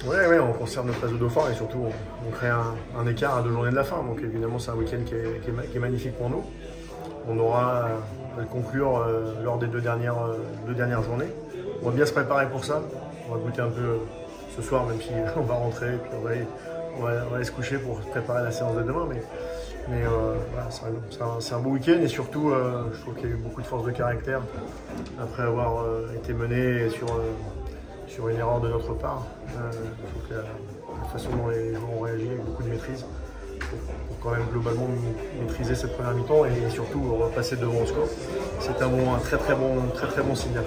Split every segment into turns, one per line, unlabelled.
Ouais, on conserve notre place de dauphin et surtout on crée un écart à 2 journées de la fin. Donc évidemment c'est un week-end qui est magnifique pour nous. On aura à le conclure lors des deux dernières journées. On va bien se préparer pour ça. On va goûter un peu ce soir, même si on va rentrer et puis on va aller se coucher pour préparer la séance de demain. Mais voilà, c'est un beau week-end et surtout je trouve qu'il y a eu beaucoup de force de caractère après avoir été mené sur une erreur de notre part. Je trouve que la façon dont les joueurs ont réagi avec beaucoup de maîtrise pour quand même globalement maîtriser cette première mi-temps et surtout repasser devant au score. C'est un très très bon signal.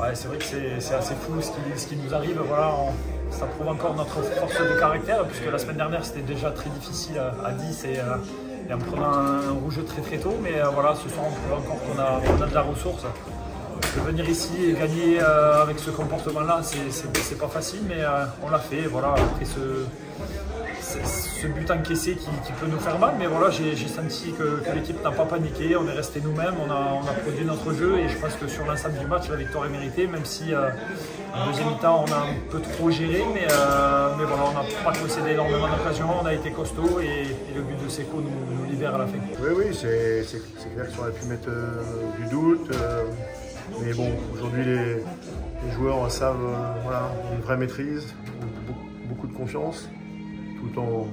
Ouais, c'est vrai que c'est assez fou ce qui nous arrive. Voilà, ça prouve encore notre force de caractère puisque la semaine dernière c'était déjà très difficile à 10 et en prenant un rouge très tôt. Mais voilà, ce soir on prouve encore qu'on a de la ressource. De venir ici et gagner avec ce comportement-là, c'est pas facile, mais on l'a fait. Voilà, après ce but encaissé qui peut nous faire mal, mais voilà, j'ai senti que l'équipe n'a pas paniqué, on est resté nous-mêmes, on a produit notre jeu et je pense que sur l'ensemble du match, la victoire est méritée, même si en deuxième mi-temps on a un peu trop géré, mais voilà, on n'a pas concédé énormément d'occasions, on a été costaud et le but de Seko nous libère à la fin.
Oui, c'est clair qu'on aurait pu mettre du doute. Mais bon, aujourd'hui les joueurs savent une vraie maîtrise, beaucoup de confiance, tout en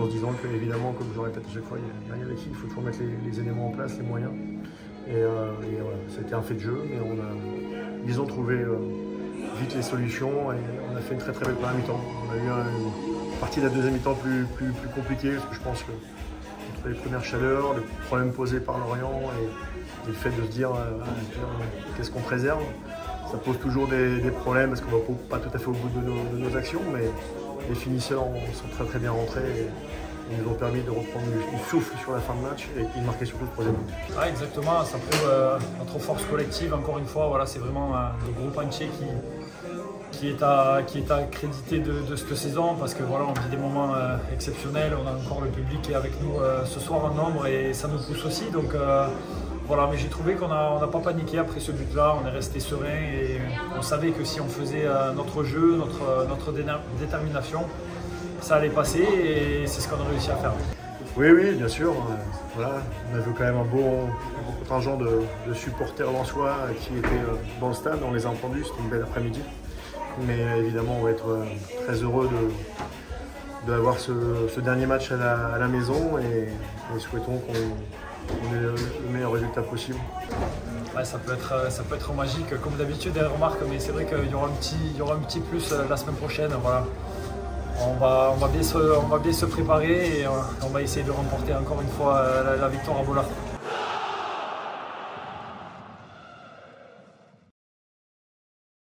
se disant que évidemment, comme je le répète à chaque fois, il y a rien avec qui, il faut toujours mettre les éléments en place, les moyens. Et voilà, c'était un fait de jeu, mais ils ont trouvé vite les solutions et on a fait une très belle première mi-temps. On a eu une partie de la deuxième mi-temps plus compliquée parce que je pense que entre les premières chaleurs, le problème posé par Lorient et le fait de se dire qu'est-ce qu'on préserve, ça pose toujours des problèmes parce qu'on ne va pas tout à fait au bout de nos actions, mais les finisseurs sont très bien rentrés et ils nous ont permis de reprendre du souffle sur la fin de match et de marquer surtout le troisième but.
Ah, exactement, ça prouve notre force collective, encore une fois, voilà, c'est vraiment le groupe entier qui est à créditer de cette saison parce que voilà, on vit des moments exceptionnels, on a encore le public qui est avec nous ce soir en nombre et ça nous pousse aussi. Donc, voilà, mais j'ai trouvé qu'on n'a pas paniqué après ce but-là, on est resté serein et on savait que si on faisait notre jeu, notre détermination, ça allait passer et c'est ce qu'on a réussi à faire.
Oui, bien sûr. Voilà, on a vu quand même un beau contingent de supporters lensois qui étaient dans le stade, on les a entendus, c'était une belle après-midi. Mais évidemment, on va être très heureux d'avoir ce dernier match à la maison et souhaitons qu'on ait le meilleur résultat possible.
Ouais, ça peut être magique comme d'habitude, des remarques, mais c'est vrai qu'il y aura un petit plus la semaine prochaine. Voilà. On va bien se préparer et on va essayer de remporter encore une fois la victoire à Bollard.